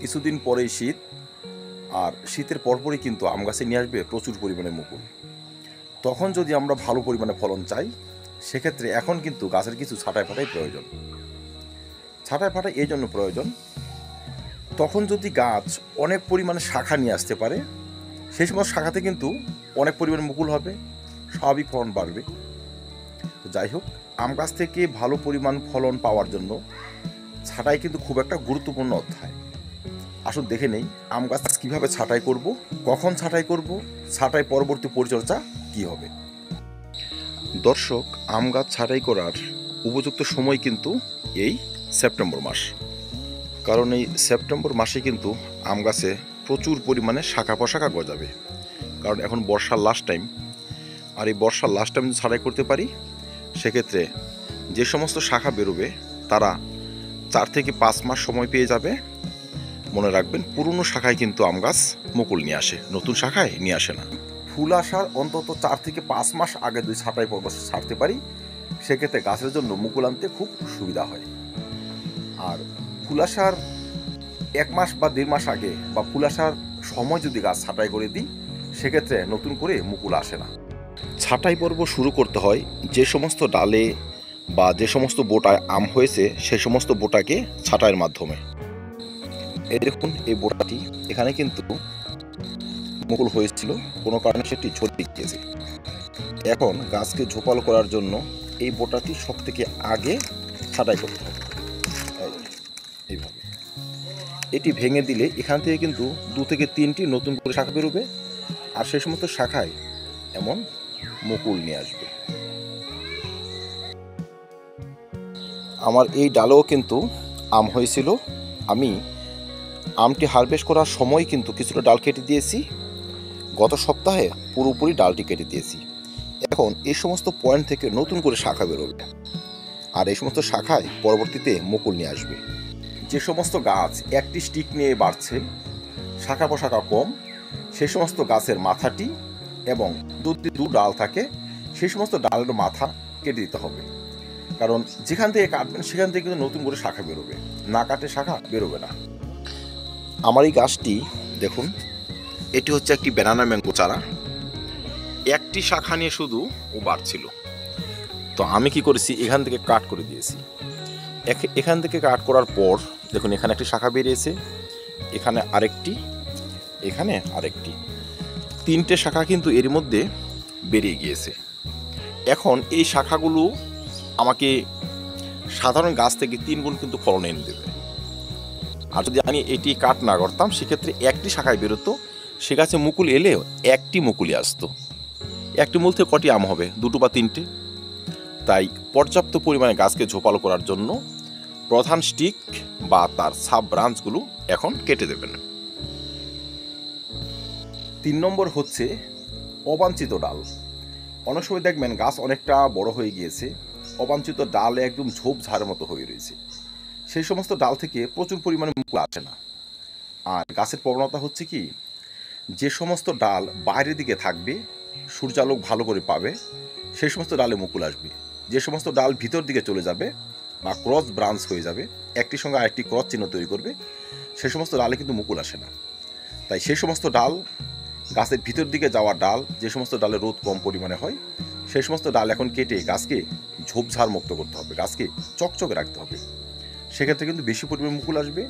কিছুদিন পরেই শীত, আর শীতের পরপরই কিন্তু আম গাছে নিয়ে আসবে প্রচুর পরিমাণে মুকুল। তখন যদি আমরা ভালো পরিমাণে ফলন চাই, সেক্ষেত্রে এখন কিন্তু গাছের কিছু ছাঁটাই ফাটাই প্রয়োজন। ছাঁটাই ফাটাই এই জন্য প্রয়োজন, তখন যদি গাছ অনেক পরিমাণে শাখা নিয়ে আসতে পারে, সেই সময় শাখাতে কিন্তু অনেক পরিমাণে মুকুল হবে, স্বাভাবিক ফলন বাড়বে। তো যাই হোক, আম গাছ থেকে ভালো পরিমাণ ফলন পাওয়ার জন্য ছাঁটাই কিন্তু খুব একটা গুরুত্বপূর্ণ অধ্যায়। আসুন দেখে নেই আম গাছ কীভাবে ছাঁটাই করব, কখন ছাঁটাই করব, ছাঁটাই পরবর্তী পরিচর্যা কী হবে। দর্শক, আম গাছ ছাঁটাই করার উপযুক্ত সময় কিন্তু এই সেপ্টেম্বর মাস। কারণ এই সেপ্টেম্বর মাসে কিন্তু আম গাছে প্রচুর পরিমাণে শাখা প্রশাখা গজাবে, কারণ এখন বর্ষার লাস্ট টাইম। আর এই বর্ষার লাস্ট টাইম যদি ছাঁটাই করতে পারি, সেক্ষেত্রে যে সমস্ত শাখা বেরোবে তারা 4 থেকে 5 মাস সময় পেয়ে যাবে। মনে রাখবেন, পুরনো শাখায় কিন্তু আম গাছ মুকুল নিয়ে আসে, নতুন শাখায় নিয়ে আসে না। ফুল আসার অন্তত 4 থেকে 5 মাস আগে যদি ছাঁটাই পর্ব ছাড়তে পারি, সেক্ষেত্রে গাছের জন্য মুকুল আনতে খুব সুবিধা হয়। আর ফুল আসার 1 মাস বা 1.5 মাস আগে বা ফুল আসার সময় যদি গাছ ছাঁটাই করে দিই, সেক্ষেত্রে নতুন করে মুকুল আসে না। ছাঁটাই পর্ব শুরু করতে হয় যে সমস্ত ডালে বা যে সমস্ত বোটায় আম হয়েছে, সেই সমস্ত বোটাকে ছাঁটাইয়ের মাধ্যমে। এই দেখুন, এই বোটাটি এখানে কিন্তু মুকুল হয়েছিল, কোনো কারণে সেটি ঝরে গিয়েছে। এখন গাছকে ঝোপালো করার জন্য এই বোটাটি সব থেকে আগে ছাঁটাই করতে হবে। এইভাবে এটি ভেঙে দিলে এখান থেকে কিন্তু 2 থেকে 3টি নতুন করে শাখা বেরোবে, আর সেই সমস্ত শাখায় এমন মুকুল নিয়ে আসবে। আমার এই ডালেও কিন্তু আম হয়েছিল। আমি আমটি হারভেস্ট করার সময় কিন্তু কিছুটা ডাল কেটে দিয়েছি, গত সপ্তাহে পুরোপুরি ডালটি কেটে দিয়েছি। এখন এই সমস্ত পয়েন্ট থেকে নতুন করে শাখা বেরোবে, আর এই সমস্ত শাখায় পরবর্তীতে মুকুল নিয়ে আসবে। যে সমস্ত গাছ একটি স্টিক নিয়ে বাড়ছে, শাখা প্রশাখা কম, সেই সমস্ত গাছের মাথাটি এবং যদি 2 ডাল থাকে, সেই সমস্ত ডালের মাথা কেটে দিতে হবে। কারণ যেখান থেকে কাটবেন সেখান থেকে কিন্তু নতুন করে শাখা বেরোবে, না কাটে শাখা বেরোবে না। আমার এই গাছটি দেখুন, এটি হচ্ছে একটি ব্যানানা ম্যাঙ্গো চারা। একটি শাখা নিয়ে শুধু ও বাড়ছিল, তো আমি কি করেছি, এখান থেকে কাট করে দিয়েছি। এখান থেকে কাট করার পর দেখুন, এখানে একটি শাখা বেরিয়েছে, এখানে আরেকটি, এখানে আরেকটি, 3টে শাখা কিন্তু এর মধ্যে বেরিয়ে গিয়েছে। এখন এই শাখাগুলো আমাকে সাধারণ গাছ থেকে 3 গুণ কিন্তু ফলন এনে দেবে। আর যদি আমি এটি কাট না করতাম, সেক্ষেত্রে একটি শাখায় বেরোতো, সে গাছে মুকুল এলেও একটি মুকুলই আসতো। একটি মূল থেকে কটি আম হবে, 2টো বা 3টে। তাই পর্যাপ্ত পরিমাণে গাছকে ঝোপালো করার জন্য প্রধান স্টিক বা তার সাব ব্রাঞ্চগুলো এখন কেটে দেবেন। 3 নম্বর হচ্ছে অবাঞ্ছিত ডাল। অনেক সময় দেখবেন গাছ অনেকটা বড় হয়ে গিয়েছে, অবাঞ্ছিত ডাল একদম ঝোপঝাড়ের মতো হয়ে রয়েছে, সেই সমস্ত ডাল থেকে প্রচুর পরিমাণে মুকুল আসে না। আর গাছের প্রবণতা হচ্ছে কি, যে সমস্ত ডাল বাইরের দিকে থাকবে, সূর্যালোক ভালো করে পাবে, সেই সমস্ত ডালে মুকুল আসবে। যে সমস্ত ডাল ভিতর দিকে চলে যাবে বা ক্রস ব্রাঞ্চ হয়ে যাবে, একটির সঙ্গে আরেকটি ক্রস চিহ্ন তৈরি করবে, সেই সমস্ত ডালে কিন্তু মুকুল আসে না। তাই সেই সমস্ত ডাল, গাছের ভিতর দিকে যাওয়া ডাল, যে সমস্ত ডালে রোদ কম পরিমাণে হয়, সেই সমস্ত ডাল এখন কেটে গাছকে ঝোপঝাড় মুক্ত করতে হবে, গাছকে চকচকে রাখতে হবে। সেক্ষেত্রে কিন্তু বেশি পরিমাণে মুকুল আসবে,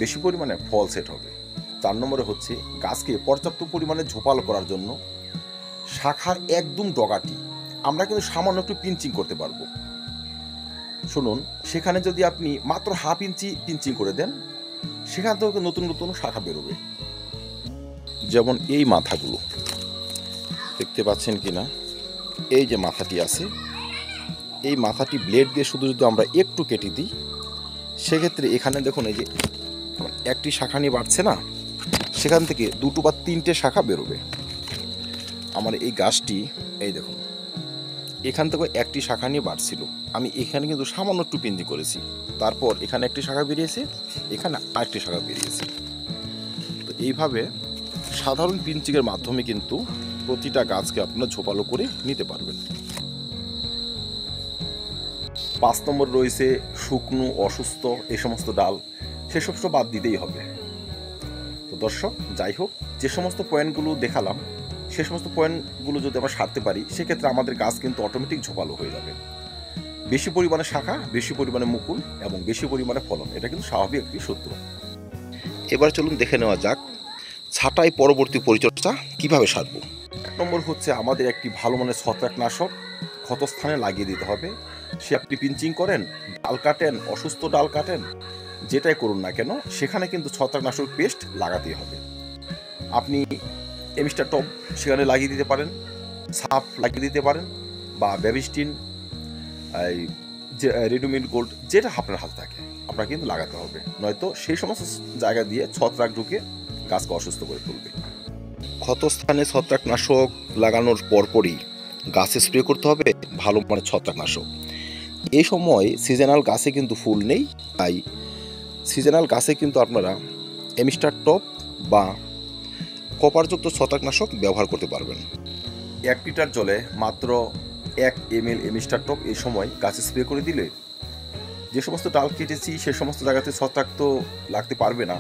বেশি পরিমাণে ফল সেট হবে। 4 নম্বরে হচ্ছে গাছকে পর্যাপ্ত পরিমাণে ঝোপালো করার জন্য শাখার একদম ডগাটি আমরা কিন্তু সামান্য একটু পিঞ্চিং করতে পারবো। শুনুন, সেখানে যদি আপনি মাত্র 1/2 ইঞ্চি পিঞ্চিং করে দেন, সেখান থেকে নতুন নতুন শাখা বেরোবে। যেমন এই মাথাগুলো দেখতে পাচ্ছেন কিনা, এই যে মাথাটি আছে, এই মাথাটি ব্লেড দিয়ে শুধু যদি আমরা একটু কেটে দিই, সেক্ষেত্রে এখানে দেখুন, এই যে একটি শাখা নিয়ে বাড়ছে না, সেখান থেকে 2টো বা 3টে শাখা বেরোবে। আমার এই গাছটি, এই দেখুন, এখান থেকে একটি শাখা নিয়ে বাড়ছিল, আমি এখানে কিন্তু সামান্য একটু পিঞ্চিং করেছি, তারপর এখানে একটি শাখা বেরিয়েছে, এখানে আরেকটি শাখা বেরিয়েছে। তো এইভাবে সাধারণ পিঞ্চিংয়ের মাধ্যমে কিন্তু প্রতিটা গাছকে আপনারা ঝোপালো করে নিতে পারবেন। 5 নম্বর রয়েছে শুকনো অসুস্থ এই সমস্ত ডাল, সেসব তো বাদ দিতেই হবে। তো দর্শক, যাই হোক, যে সমস্ত পয়েন্টগুলো দেখালাম সে সমস্ত পয়েন্টগুলো যদি আমরা সারতে পারি, সেক্ষেত্রে আমাদের গাছ কিন্তু অটোমেটিক ঝোপালো হয়ে যাবে। বেশি পরিমাণে শাখা, বেশি পরিমাণে মুকুল এবং বেশি পরিমাণে ফলন, এটা কিন্তু স্বাভাবিক একটি সূত্র। এবার চলুন দেখে নেওয়া যাক ছাঁটাই পরবর্তী পরিচর্যা কিভাবে সারব। 1 নম্বর হচ্ছে আমাদের একটি ভালো মানের ছত্রাকনাশক ক্ষতস্থানে লাগিয়ে দিতে হবে। সে আপনি পিঞ্চিং করেন, ডাল কাটেন, অসুস্থ ডাল কাটেন, যেটাই করুন না কেন, সেখানে কিন্তু ছত্রাকনাশক পেস্ট লাগাতেই হবে। আপনি এমিস্টার টপ সেখানে লাগিয়ে দিতে পারেন, সাপ লাগিয়ে দিতে পারেন, বা ব্যাবিস্টিন, এই যে রেডুমিল গোল্ড, যেটা আপনার হাতে থাকে আপনার কিন্তু লাগাতে হবে। নয়তো সেই সমস্ত জায়গা দিয়ে ছত্রাক ঢুকে গাছকে অসুস্থ করে তুলবে। ক্ষতস্থানে ছত্রাকনাশক লাগানোর পরপরই গাছে স্প্রে করতে হবে ভালো মানের ছত্রাকনাশক। এই সময় সিজনাল গাছে কিন্তু ফুল নেই, তাই সিজনাল গাছে কিন্তু আপনারা এমিস্টার টপ বা কপারযুক্ত ছত্রাকনাশক ব্যবহার করতে পারবেন। 1 লিটার জলে মাত্র 1 ml এমিস্টার টপ এই সময় গাছে স্প্রে করে দিলে যে সমস্ত ডাল কেটেছি সে সমস্ত জায়গাতে ছত্রাক তো লাগতে পারবে না।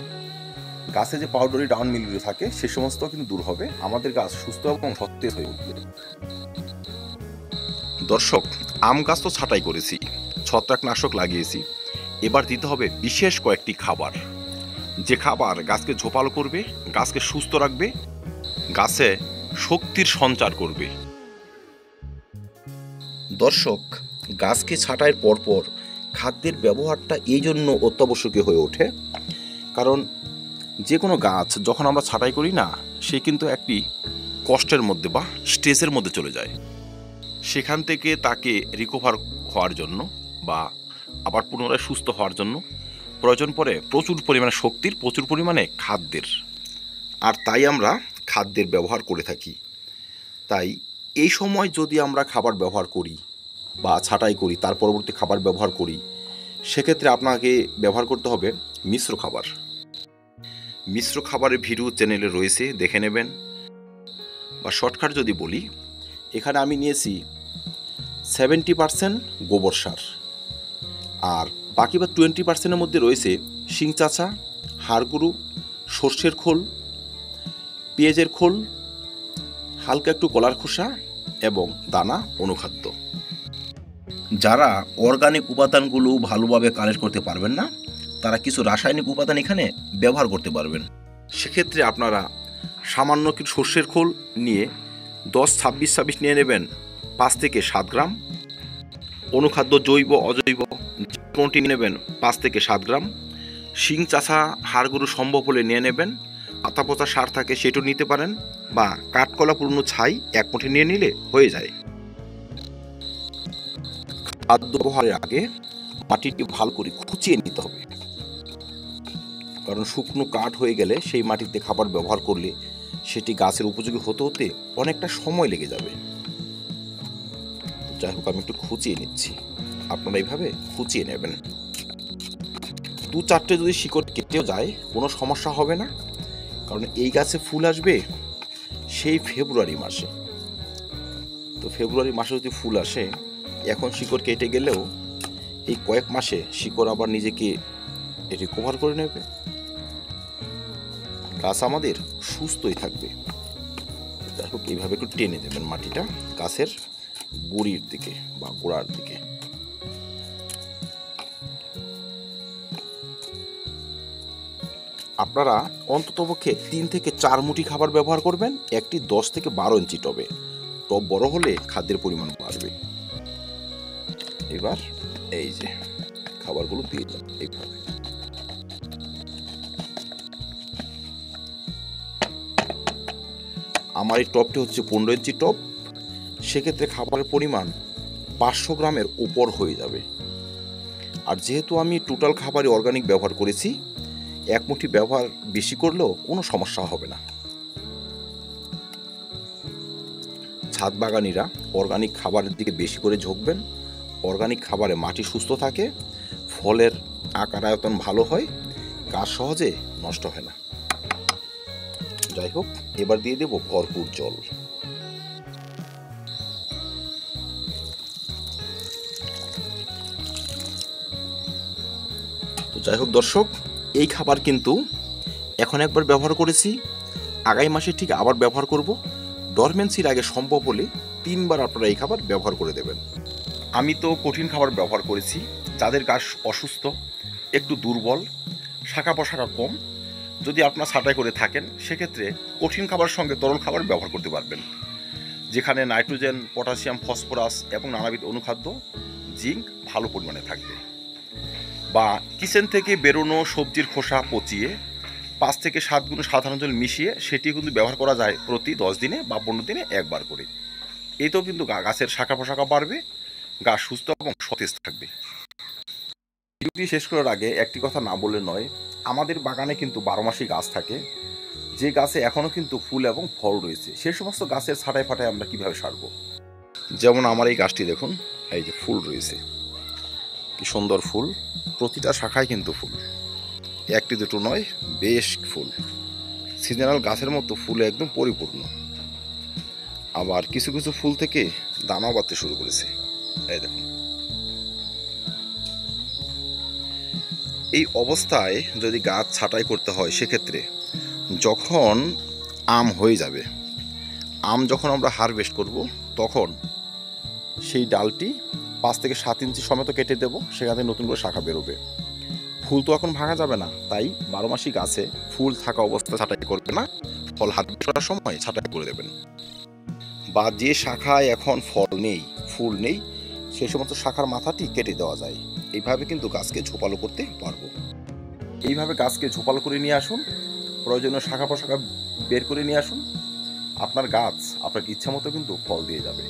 গাছে যে পাউডারি ডাউন মিলিয়ে থাকে সে সমস্ত কিন্তু দূর হবে, আমাদের গাছ সুস্থ এবং সতেজ হয়ে উঠবে। দর্শক, আম গাছ তো ছাঁটাই করেছি, ছত্রাকনাশক লাগিয়েছি, এবার দিতে হবে বিশেষ কয়েকটি খাবার, যে খাবার গাছকে ঝোপালো করবে, গাছকে সুস্থ রাখবে, গাছে শক্তির সঞ্চার করবে। দর্শক, গাছকে ছাঁটাইয়ের পরপর খাদ্যের ব্যবহারটা এই জন্য অত্যাবশ্যকীয় হয়ে ওঠে, কারণ যে কোনো গাছ যখন আমরা ছাঁটাই করি না, সে কিন্তু একটি কষ্টের মধ্যে বা স্ট্রেসের মধ্যে চলে যায়। সেখান থেকে তাকে রিকভার হওয়ার জন্য বা আবার পুনরায় সুস্থ হওয়ার জন্য প্রয়োজন পড়ে প্রচুর পরিমাণে শক্তির, প্রচুর পরিমাণে খাদ্যের। আর তাই আমরা খাদ্যের ব্যবহার করে থাকি। তাই এই সময় যদি আমরা খাবার ব্যবহার করি বা ছাঁটাই করি, তার পরবর্তী খাবার ব্যবহার করি, সেক্ষেত্রে আপনাকে ব্যবহার করতে হবে মিশ্র খাবার। মিশ্র খাবারের ভিডিও চ্যানেলে রয়েছে, দেখে নেবেন। বা শর্টকাট যদি বলি, এখানে আমি নিয়েছি 70% গোবর সার, আর বাকি বা 20%-এর মধ্যে রয়েছে শিং চাচা, হাড়গুঁড়ো, সর্ষের খোল, পেঁয়াজের খোল, হালকা একটু কলার খোসা এবং দানা অনুখাদ্য। যারা অর্গানিক উপাদানগুলো ভালোভাবে কালেক্ট করতে পারবেন না, তারা কিছু রাসায়নিক উপাদান এখানে ব্যবহার করতে পারবেন। সেক্ষেত্রে আপনারা সামান্য কিছু সর্ষের খোল নিয়ে 10-26-26 নিয়ে নেবেন 5 থেকে 7 গ্রাম। অনুখাদ্য জৈব অজৈব কোনটি নেবেন 5 থেকে 7 গ্রাম। শিং চাষা হাড়গুঁড়ো সম্ভব হলে নিয়ে নেবেন। পাতা পচা সার থাকে সেটাও নিতে পারেন, বা কাঠকলা পুরনো ছাই 1 মুঠি নিয়ে নিলে হয়ে যায়। খাদ্য ব্যবহারের আগে মাটিটি ভালো করে খুঁচিয়ে নিতে হবে, কারণ শুকনো কাঠ হয়ে গেলে সেই মাটিতে খাবার ব্যবহার করলে সেটি গাছের উপযোগী হতে হতে অনেকটা সময় লেগে যাবে। যাই হোক, আমি একটু খুঁচিয়ে নিচ্ছি, আপনারা এইভাবে খুঁচিয়ে নেবেন। 2-4টে যদি শিকড় কেটেও যায় কোনো সমস্যা হবে না, কারণ এই গাছে ফুল আসবে সেই ফেব্রুয়ারি মাসে। তো ফেব্রুয়ারি মাসে যদি ফুল আসে, এখন শিকড় কেটে গেলেও এই কয়েক মাসে শিকড় আবার নিজেকে রিকভার করে নেবে, গাছ আমাদের সুস্থই থাকবে। যাই হোক, এইভাবে একটু টেনে দেবেন মাটিটা গাছের গুঁড়ির দিকে বা গোড়ার দিকে। আপনারা অন্ততপক্ষে 3 থেকে 4 মুঠি খাবার ব্যবহার করবেন একটি 10 থেকে 12 ইঞ্চি টবে। টব বড় হলে খাদ্যের পরিমাণ বাড়বে। এবার এই যে খাবারগুলো দিয়ে দেন এইভাবে। আমার এই টবটি হচ্ছে 15 ইঞ্চি টব, সেক্ষেত্রে খাবারের পরিমাণ 500 গ্রামের উপর হয়ে যাবে। আর যেহেতু আমি টোটাল খাবারে অর্গানিক ব্যবহার করেছি, 1 মুঠি ব্যবহার বেশি করলেও কোনো সমস্যা হবে না। ছাদ বাগানিরা অর্গানিক খাবারের দিকে বেশি করে ঝুঁকবেন। অর্গানিক খাবারে মাটি সুস্থ থাকে, ফলের আকার আয়তন ভালো হয়, গাছ সহজে নষ্ট হয় না। যাই হোক, এবার দিয়ে দেব ভরপুর জল। তো যাই হোক দর্শক, এই খাবার কিন্তু এখন একবার ব্যবহার করেছি, আগামী মাসে ঠিক আবার ব্যবহার করব। ডরমেন্সির আগে সম্ভব হলে 3বার আপনারা এই খাবার ব্যবহার করে দেবেন। আমি তো কঠিন খাবার ব্যবহার করেছি। যাদের গাছ অসুস্থ, একটু দুর্বল, শাখা প্রশাখা কম, যদি আপনারা ছাঁটাই করে থাকেন, সেক্ষেত্রে কঠিন খাবারের সঙ্গে তরল খাবার ব্যবহার করতে পারবেন, যেখানে নাইট্রোজেন, পটাশিয়াম, ফসফরাস এবং নানাবিধ অনুখাদ্য, জিঙ্ক ভালো পরিমাণে থাকবে। বা কিচেন থেকে বেরোনো সবজির খোসা পচিয়ে 5 থেকে 7 গুণ সাধারণ জল মিশিয়ে সেটি কিন্তু ব্যবহার করা যায় প্রতি 10 দিনে বা 15 দিনে একবার করে। এতেও কিন্তু গাছের শাখা প্রশাখা বাড়বে, গাছ সুস্থ এবং সতেজ থাকবে। ভিডিওটি শেষ করার আগে একটি কথা না বললে নয়, আমাদের বাগানে কিন্তু 12 মাসই গাছ থাকে, যে গাছে এখনও কিন্তু ফুল এবং ফল রয়েছে। সেই সমস্ত গাছের ছাঁটাই ফাটাই আমরা কিভাবে সারবো? যেমন আমার এই গাছটি দেখুন, এই যে ফুল রয়েছে, কি সুন্দর ফুল, প্রতিটা শাখায় কিন্তু ফুল, একটি দুটো নয়, বেশ ফুল। সিজনাল গাছের মতো ফুলে একদম পরিপূর্ণ। আবার কিছু কিছু ফুল থেকে দানা বাঁধতে শুরু করেছে, এই দেখুন। এই অবস্থায় যদি গাছ ছাঁটাই করতে হয়, সেক্ষেত্রে যখন আম হয়ে যাবে, আম যখন আমরা হারভেস্ট করব, তখন সেই ডালটি 5 থেকে 7 ইঞ্চি সমেত কেটে দেবো, সেখান থেকে নতুন করে শাখা বেরোবে। ফুল তো এখন ভাঙা যাবে না, তাই 12 মাসি গাছে ফুল থাকা অবস্থায় ছাঁটাই করবে না, ফল হারভেস্ট করার সময় ছাঁটাই করে দেবেন। বা যে শাখায় এখন ফল নেই, ফুল নেই, সেই সমস্ত শাখার মাথাটি কেটে দেওয়া যায়। এইভাবে কিন্তু গাছকে ঝোপালো করতে পারবো। এইভাবে গাছকে ঝোপালো করে নিয়ে আসুন, প্রয়োজনীয় শাখা প্রশাখা বের করে নিয়ে আসুন, আপনার গাছ আপনার ইচ্ছা মতো কিন্তু ফল দিয়ে যাবে।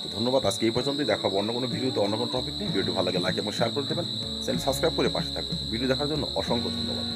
তো ধন্যবাদ, আজকে এই পর্যন্তই। দেখা হবে অন্য কোনো ভিডিওতে, অন্য কোনো টপিক নিয়ে। ভিডিওটি ভালো লাগে লাইক এবং শেয়ার করে দেবেন, চ্যানেল সাবস্ক্রাইব করে পাশে থাকবেন। ভিডিও দেখার জন্য অসংখ্য ধন্যবাদ।